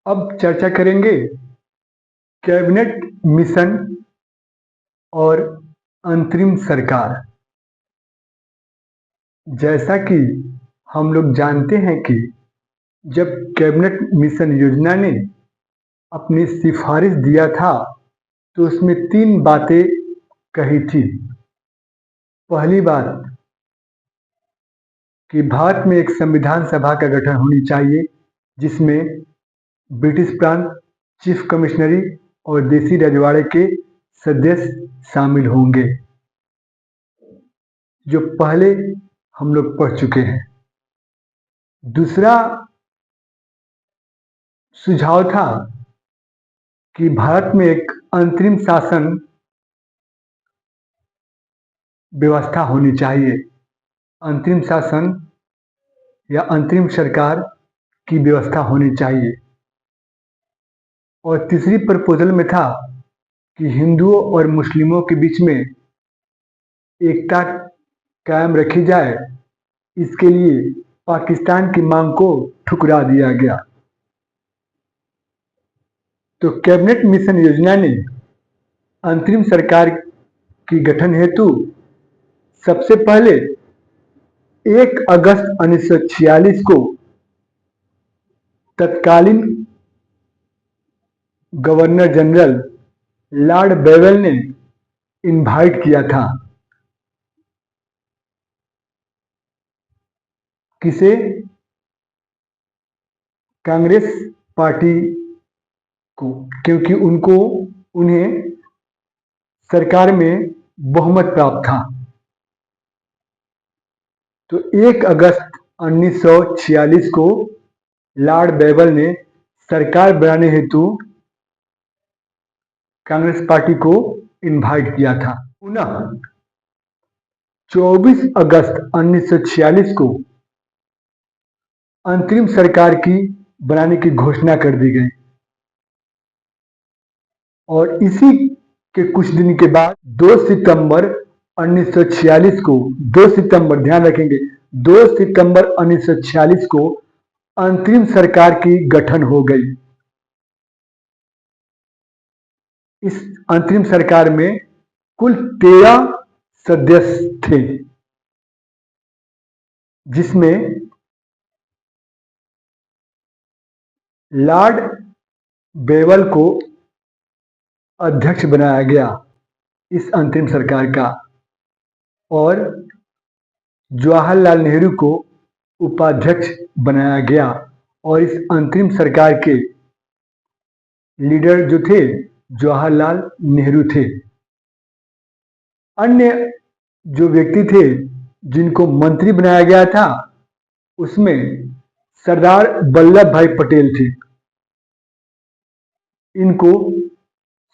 अब चर्चा करेंगे कैबिनेट मिशन और अंतरिम सरकार। जैसा कि हम लोग जानते हैं कि जब कैबिनेट मिशन योजना ने अपनी सिफारिश दिया था तो उसमें 3 बातें कही थी। पहली बात कि भारत में एक संविधान सभा का गठन होनी चाहिए जिसमें ब्रिटिश प्रांत, चीफ कमिश्नरी और देसी रजवाड़े के सदस्य शामिल होंगे, जो पहले हम लोग पढ़ चुके हैं। दूसरा सुझाव था कि भारत में एक अंतरिम शासन व्यवस्था होनी चाहिए, अंतरिम शासन या अंतरिम सरकार की व्यवस्था होनी चाहिए। और तीसरी प्रपोजल में था कि हिंदुओं और मुस्लिमों के बीच में एकता कायम रखी जाए, इसके लिए पाकिस्तान की मांग को ठुकरा दिया गया। तो कैबिनेट मिशन योजना ने अंतरिम सरकार की गठन हेतु सबसे पहले 1 अगस्त 1946 को तत्कालीन गवर्नर जनरल लॉर्ड बेवेल ने इनवाइट किया था। किसे? कांग्रेस पार्टी को, क्योंकि उन्हें सरकार में बहुमत प्राप्त था। तो 1 अगस्त 1946 को लॉर्ड बेवेल ने सरकार बनाने हेतु कांग्रेस पार्टी को इनवाइट किया था। पुनः 24 अगस्त 1946 को अंतरिम सरकार की बनाने की घोषणा कर दी गई और इसी के कुछ दिन के बाद 2 सितंबर 1946 को 2 सितंबर ध्यान रखेंगे 2 सितंबर 1946 को अंतरिम सरकार की गठन हो गई। इस अंतरिम सरकार में कुल 13 सदस्य थे, जिसमें लॉर्ड बेवेल को अध्यक्ष बनाया गया इस अंतरिम सरकार का और जवाहरलाल नेहरू को उपाध्यक्ष बनाया गया और इस अंतरिम सरकार के लीडर जो थे जवाहरलाल नेहरू थे। अन्य जो व्यक्ति थे जिनको मंत्री बनाया गया था उसमें सरदार वल्लभ भाई पटेल थे। इनको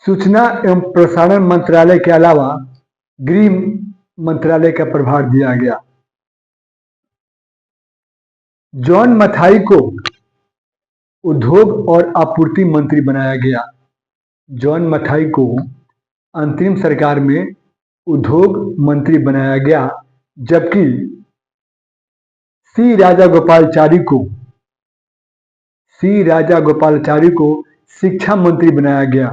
सूचना एवं प्रसारण मंत्रालय के अलावा गृह मंत्रालय का प्रभार दिया गया। जॉन मथाई को उद्योग और आपूर्ति मंत्री बनाया गया। जॉन मथाई को अंतरिम सरकार में उद्योग मंत्री बनाया गया, जबकि सी राजा गोपालाचारी को शिक्षा मंत्री बनाया गया।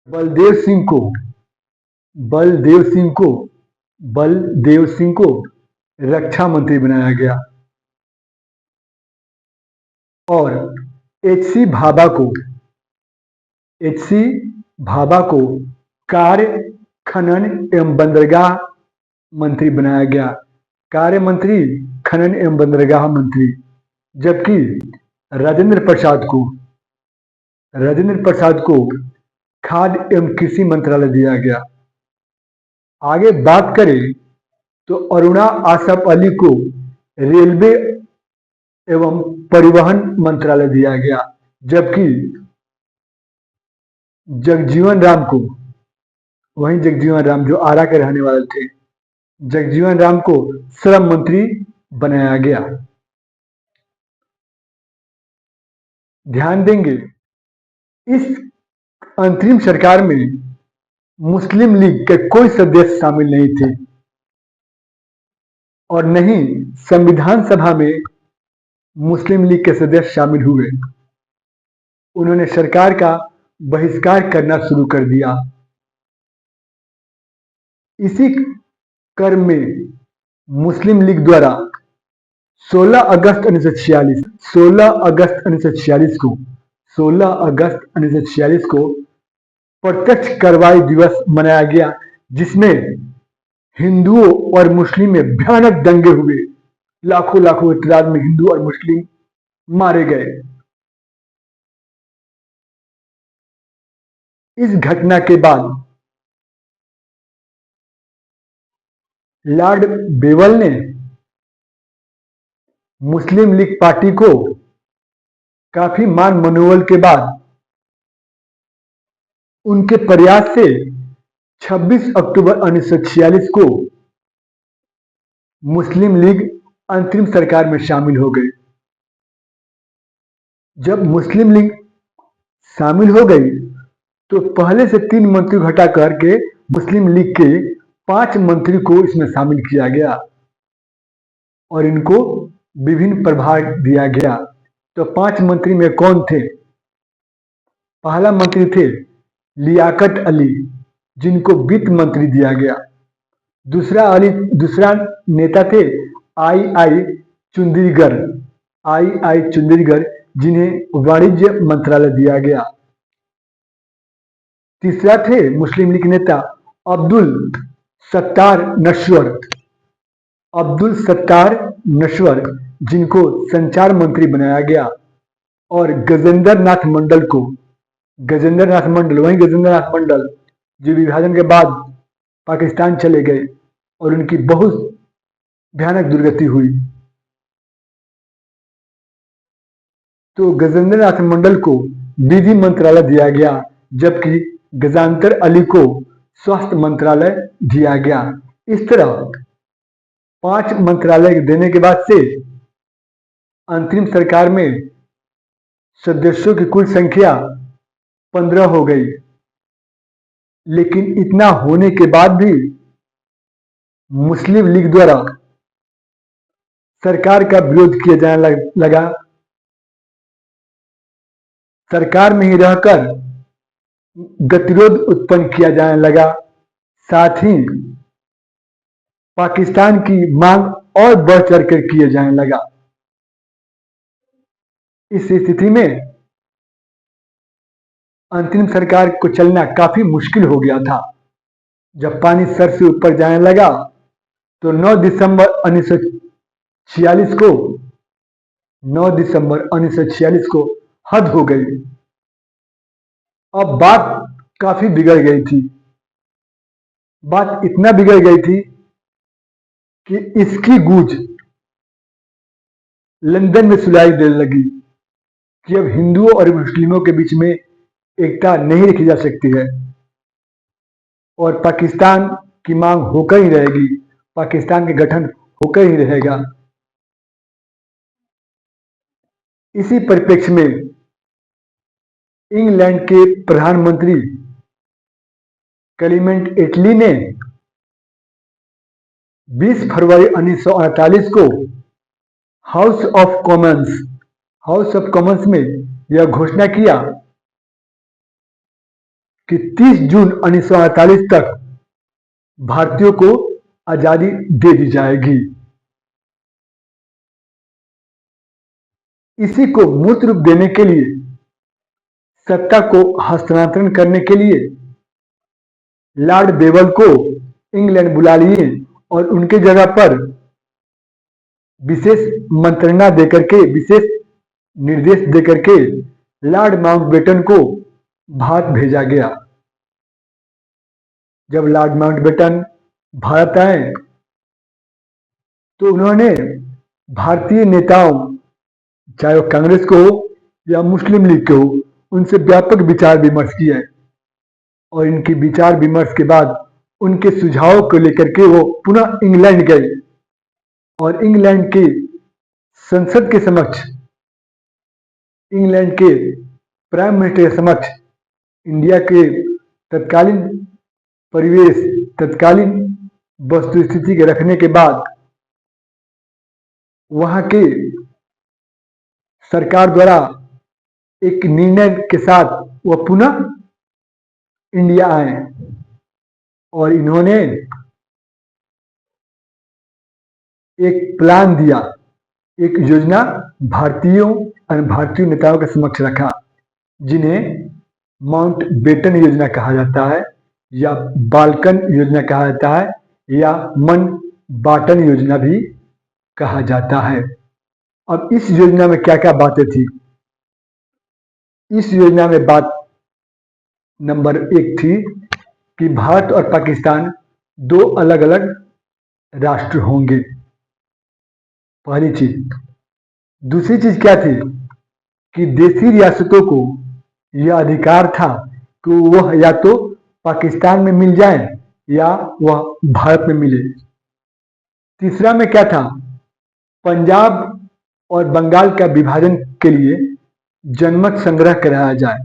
बलदेव सिंह को रक्षा मंत्री बनाया गया और एच.सी. भाभा को कार्य, खनन एवं बंदरगाह मंत्री बनाया गया। कार्य मंत्री, खनन एवं बंदरगाह मंत्री, जबकि राजेंद्र प्रसाद को खाद्य एवं कृषि मंत्रालय दिया गया। आगे बात करें तो अरुणा आसफ अली को रेलवे एवं परिवहन मंत्रालय दिया गया, जबकि जगजीवन राम जो आरा के रहने वाले थे, जगजीवन राम को श्रम मंत्री बनाया गया। ध्यान देंगे इस अंतरिम सरकार में मुस्लिम लीग के कोई सदस्य शामिल नहीं थे और न ही संविधान सभा में मुस्लिम लीग के सदस्य शामिल हुए। उन्होंने सरकार का बहिष्कार करना शुरू कर दिया। इसी क्रम में मुस्लिम लीग द्वारा 16 अगस्त 1946 को प्रत्यक्ष कार्रवाई दिवस मनाया गया, जिसमें हिंदुओं और मुस्लिम में भयानक दंगे हुए। लाखों लाखों की तादाद में हिंदू और मुस्लिम मारे गए। इस घटना के बाद लॉर्ड बेवल ने मुस्लिम लीग पार्टी को काफी मान मनोबल के बाद उनके प्रयास से 26 अक्टूबर 1946 को मुस्लिम लीग अंतरिम सरकार में शामिल हो गई। जब मुस्लिम लीग शामिल हो गई तो पहले से 3 मंत्री घटा करके मुस्लिम लीग के 5 मंत्री को इसमें शामिल किया गया और इनको विभिन्न प्रभार दिया गया। तो 5 मंत्री में कौन थे? पहला मंत्री थे लियाकत अली, जिनको वित्त मंत्री दिया गया। दूसरा नेता थे आई चुंदरीगर, जिन्हें वाणिज्य मंत्रालय दिया गया। तीसरा थे मुस्लिम लीग नेता अब्दुल सत्तार नस्वर, जिनको संचार मंत्री बनाया गया। और गजेंद्र नाथ मंडल जो विभाजन के बाद पाकिस्तान चले गए और उनकी बहुत भयानक दुर्गति हुई। तो गजेंद्र नाथ मंडल को विधि मंत्रालय दिया गया, जबकि गजानतर अली को स्वास्थ्य मंत्रालय दिया गया। इस तरह 5 मंत्रालय देने के बाद से अंतरिम सरकार में सदस्यों की कुल संख्या 15 हो गई। लेकिन इतना होने के बाद भी मुस्लिम लीग द्वारा सरकार का विरोध किया जाने लगा। सरकार में ही रहकर गतिरोध उत्पन्न किया जाने लगा। साथ ही पाकिस्तान की मांग और बढ़ चढ़कर किए जाने लगा। इस स्थिति में अंतरिम सरकार को चलना काफी मुश्किल हो गया था। जब पानी सर से ऊपर जाने लगा तो 9 दिसंबर 1946 को हद हो गई। अब बात काफी बिगड़ गई थी। बात इतना बिगड़ गई थी कि इसकी गूंज लंदन में सुनाई देने लगी कि अब हिंदुओं और मुस्लिमों के बीच में एकता नहीं रखी जा सकती है और पाकिस्तान की मांग होकर ही रहेगी, पाकिस्तान का गठन होकर ही रहेगा। इसी परिप्रेक्ष्य में इंग्लैंड के प्रधानमंत्री क्लेमेंट एटली ने 20 फरवरी 1948 को हाउस ऑफ कॉमन्स में यह घोषणा किया कि 30 जून 1948 तक भारतीयों को आजादी दे दी जाएगी। इसी को मूर्त रूप देने के लिए, सत्ता को हस्तांतरण करने के लिए लॉर्ड बेवल को इंग्लैंड बुला लिए और उनके जगह पर विशेष मंत्रणा देकर के, विशेष निर्देश देकर के लॉर्ड माउंटबेटन को भारत भेजा गया। जब लॉर्ड माउंटबेटन भारत आए तो उन्होंने भारतीय नेताओं, चाहे वो कांग्रेस को हो या मुस्लिम लीग को हो, उनसे व्यापक विचार विमर्श किया और इनकी विचार विमर्श के बाद उनके सुझावों को लेकर के वो पुनः इंग्लैंड गए और इंग्लैंड के संसद के समक्ष, इंग्लैंड के प्राइम मिनिस्टर के समक्ष इंडिया के तत्कालीन परिवेश, तत्कालीन वस्तुस्थिति के रखने के बाद वहां के सरकार द्वारा एक निर्णय के साथ वह पुनः इंडिया आए और इन्होंने एक प्लान दिया, एक योजना भारतीय नेताओं के समक्ष रखा, जिन्हें माउंट बेटन योजना कहा जाता है या बाल्कन योजना कहा जाता है या मन बाटन योजना भी कहा जाता है। अब इस योजना में क्या क्या बातें थी? इस योजना में बात नंबर 1 थी कि भारत और पाकिस्तान दो अलग अलग राष्ट्र होंगे, पहली चीज। दूसरी चीज क्या थी कि देशी रियासतों को यह अधिकार था कि वह या तो पाकिस्तान में मिल जाए या वह भारत में मिले। तीसरा में क्या था? पंजाब और बंगाल का विभाजन के लिए जनमत संग्रह कराया जाए।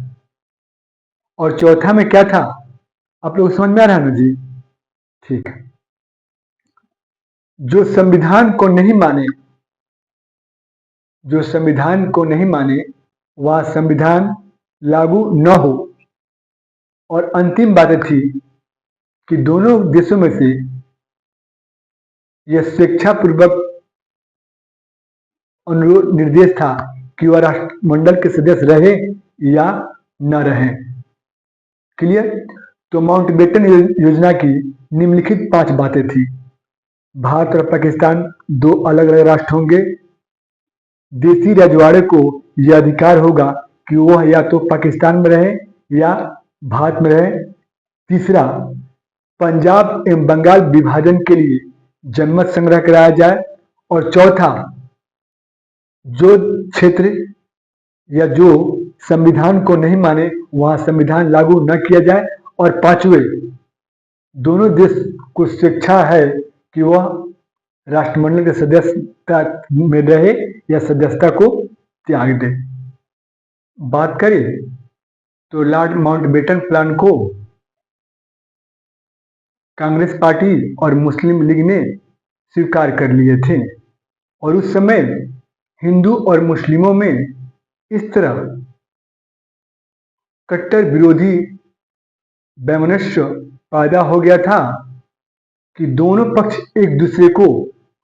और चौथा में क्या था? आप लोग समझ में आ रहा है ना जी? ठीक है। जो संविधान को नहीं माने वह संविधान लागू न हो। और अंतिम बात थी कि दोनों देशों में से यह स्वेच्छापूर्वक अनुरोध निर्देश था कि वह राष्ट्रमंडल के सदस्य रहे या न रहे। क्लियर? तो माउंटबेटन योजना की निम्नलिखित 5 बातें थी। भारत और पाकिस्तान दो अलग अलग राष्ट्र होंगे। देशी रजवाड़े को यह अधिकार होगा कि वह या तो पाकिस्तान में रहे या भारत में रहे। तीसरा, पंजाब एवं बंगाल विभाजन के लिए जनमत संग्रह कराया जाए। और चौथा, जो क्षेत्र या जो संविधान को नहीं माने वहां संविधान लागू न किया जाए। और पांचवें, दोनों देश को स्वेच्छा है कि वह राष्ट्रमंडल के सदस्यता में रहे या सदस्यता को त्याग दे। बात करें तो लॉर्ड माउंटबेटन प्लान को कांग्रेस पार्टी और मुस्लिम लीग ने स्वीकार कर लिए थे। और उस समय हिंदू और मुस्लिमों में इस तरह कट्टर विरोधी वैमनस्य पैदा हो गया था कि दोनों पक्ष एक दूसरे को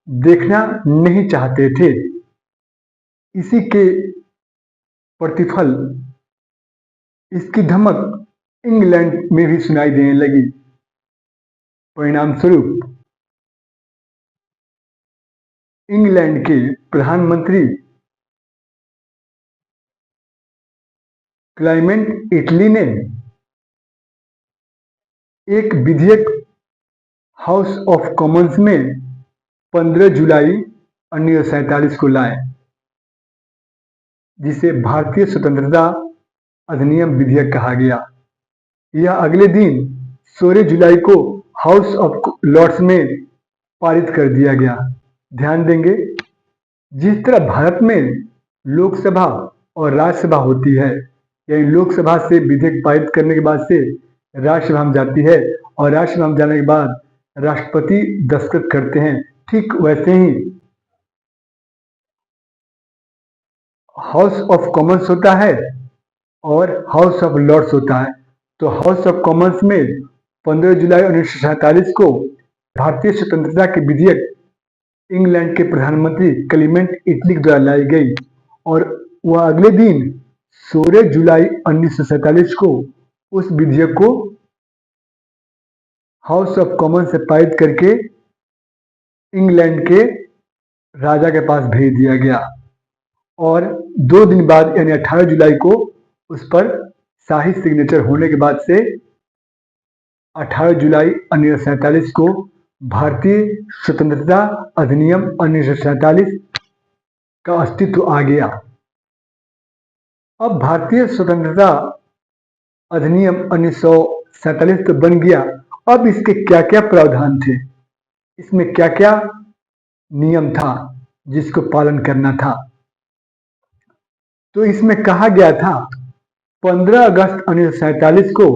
देखना नहीं चाहते थे। इसी के प्रतिफल इसकी धमक इंग्लैंड में भी सुनाई देने लगी। परिणाम स्वरूप इंग्लैंड के प्रधानमंत्री क्लेमेंट इटली ने एक विधेयक हाउस ऑफ कॉमन्स में 15 जुलाई 1947 को लाए, जिसे भारतीय स्वतंत्रता अधिनियम विधेयक कहा गया। यह अगले दिन 16 जुलाई को हाउस ऑफ लॉर्ड्स में पारित कर दिया गया। ध्यान देंगे, जिस तरह भारत में लोकसभा और राज्यसभा होती है, यानी लोकसभा से विधेयक पारित करने के बाद से राज्यसभा में जाती है और राज्यसभा में जाने के बाद राष्ट्रपति दस्तखत करते हैं, ठीक वैसे ही हाउस ऑफ कॉमन्स होता है और हाउस ऑफ लॉर्ड्स होता है। तो हाउस ऑफ कॉमन्स में 15 जुलाई 1947 को भारतीय स्वतंत्रता के विधेयक इंग्लैंड के प्रधानमंत्री क्लेमेंट इटली द्वारा लाई गई और वह अगले दिन 16 जुलाई 1947 को उस विधेयक को हाउस ऑफ कॉमन्स से पारित करके इंग्लैंड के राजा के पास भेज दिया गया। और 2 दिन बाद यानी 18 जुलाई को उस पर शाही सिग्नेचर होने के बाद से 18 जुलाई 1947 को भारतीय स्वतंत्रता अधिनियम 1947 का अस्तित्व आ गया। अब भारतीय स्वतंत्रता अधिनियम 1947 तो बन गया। अब इसके क्या क्या प्रावधान थे, इसमें क्या क्या नियम था जिसको पालन करना था। तो इसमें कहा गया था 15 अगस्त 1947 को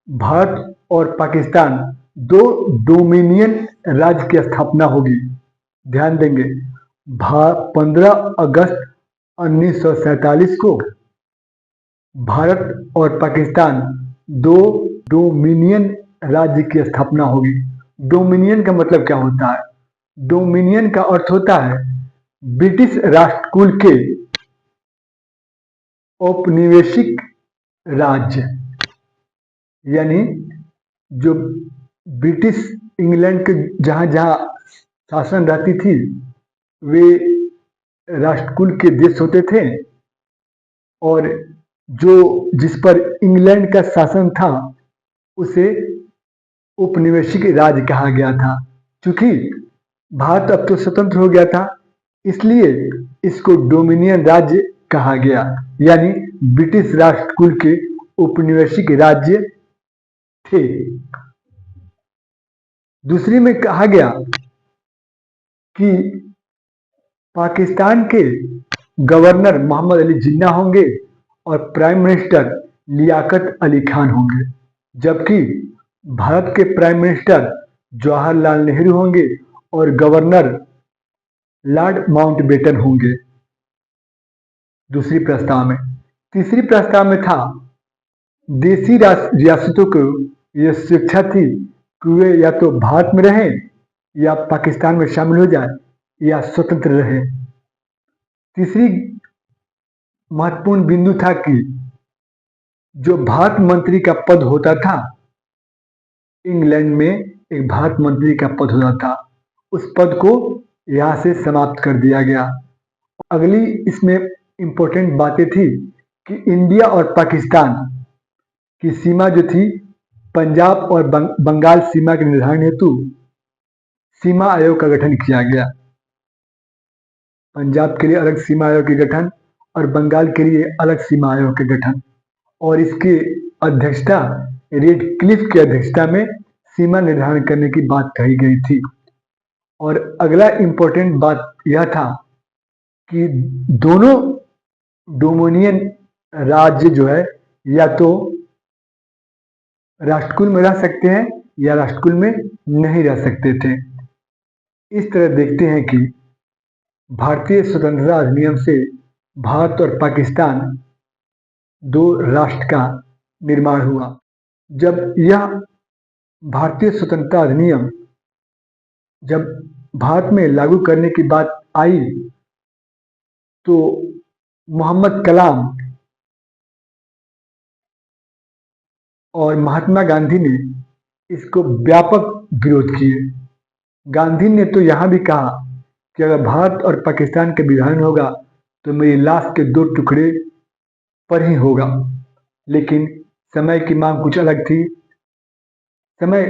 भारत और पाकिस्तान दो डोमिनियन राज्य की स्थापना होगी। ध्यान देंगे, 15 अगस्त 1947 को भारत और पाकिस्तान दो डोमिनियन राज्य की स्थापना होगी। डोमिनियन का मतलब क्या होता है? डोमिनियन का अर्थ होता है ब्रिटिश राष्ट्रकुल के औपनिवेशिक राज्य, यानी जो ब्रिटिश इंग्लैंड के जहां जहां शासन रहती थी वे राष्ट्रकुल के देश होते थे, और जो जिस पर इंग्लैंड का शासन था उसे उपनिवेशिक राज्य कहा गया था। चूंकि भारत अब तो स्वतंत्र हो गया था, इसलिए इसको डोमिनियन राज्य कहा गया, यानी ब्रिटिश राष्ट्रकुल के उपनिवेशिक राज्य थे। दूसरी में कहा गया कि पाकिस्तान के गवर्नर मोहम्मद अली जिन्ना होंगे और प्राइम मिनिस्टर लियाकत अली खान होंगे, जबकि भारत के प्राइम मिनिस्टर जवाहरलाल नेहरू होंगे और गवर्नर लॉर्ड माउंटबेटन होंगे दूसरी प्रस्ताव में। तीसरी प्रस्ताव में था देसी रियासतों को यह शिक्षा थी कि वे या तो भारत में रहें या पाकिस्तान में शामिल हो जाए या स्वतंत्र रहे। तीसरी महत्वपूर्ण बिंदु था कि जो भारत मंत्री का पद होता था, इंग्लैंड में एक भारत मंत्री का पद होता था, उस पद को यहां से समाप्त कर दिया गया। अगली इसमें इंपॉर्टेंट बातें थी कि इंडिया और पाकिस्तान की सीमा जो थी, पंजाब और बंगाल सीमा के निर्धारण हेतु सीमा आयोग का गठन किया गया। पंजाब के लिए अलग सीमा आयोग के गठन और बंगाल के लिए अलग सीमा आयोग के गठन, और इसकी अध्यक्षता रेड क्लिफ की अध्यक्षता में सीमा निर्धारण करने की बात कही गई थी। और अगला इंपॉर्टेंट बात यह था कि दोनों डोमिनियन राज्य जो है या तो राष्ट्रकुल में रह सकते हैं या राष्ट्रकुल में नहीं रह सकते थे। इस तरह देखते हैं कि भारतीय स्वतंत्रता अधिनियम से भारत और पाकिस्तान दो राष्ट्र का निर्माण हुआ। जब यह भारतीय स्वतंत्रता अधिनियम जब भारत में लागू करने की बात आई तो मोहम्मद कलाम और महात्मा गांधी ने इसको व्यापक विरोध किए। गांधी ने तो यहां भी कहा कि अगर भारत और पाकिस्तान का विभाजन होगा तो मेरी लाश के दो टुकड़े पर ही होगा, लेकिन समय की मांग कुछ अलग थी। समय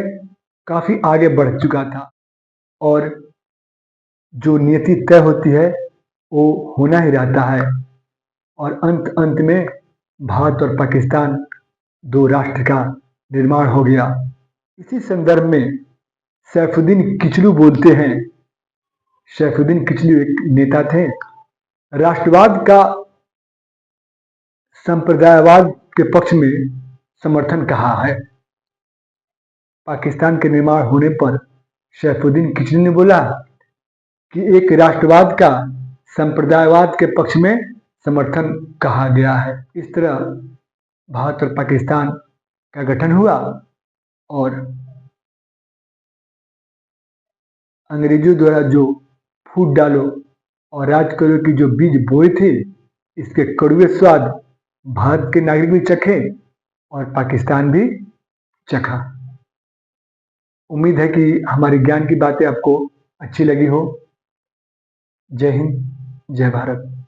काफी आगे बढ़ चुका था और जो नियति तय होती है वो होना ही रहता है, और अंत में भारत और पाकिस्तान दो राष्ट्र का निर्माण हो गया। इसी संदर्भ में सैफुद्दीन किचलू बोलते हैं, सैफुद्दीन किचलू एक नेता थे, राष्ट्रवाद का संप्रदायवाद के पक्ष में समर्थन कहा है। पाकिस्तान के निर्माण होने पर सैफुद्दीन किचलू ने बोला कि एक राष्ट्रवाद का संप्रदायवाद के पक्ष में समर्थन कहा गया है। इस तरह भारत और पाकिस्तान का गठन हुआ और अंग्रेजों द्वारा जो फूट डालो और राज करो की जो बीज बोए थे, इसके कड़वे स्वाद भारत के नागरिक भी चखे और पाकिस्तान भी चखा। उम्मीद है कि हमारे ज्ञान की बातें आपको अच्छी लगी हो। जय हिंद, जय भारत।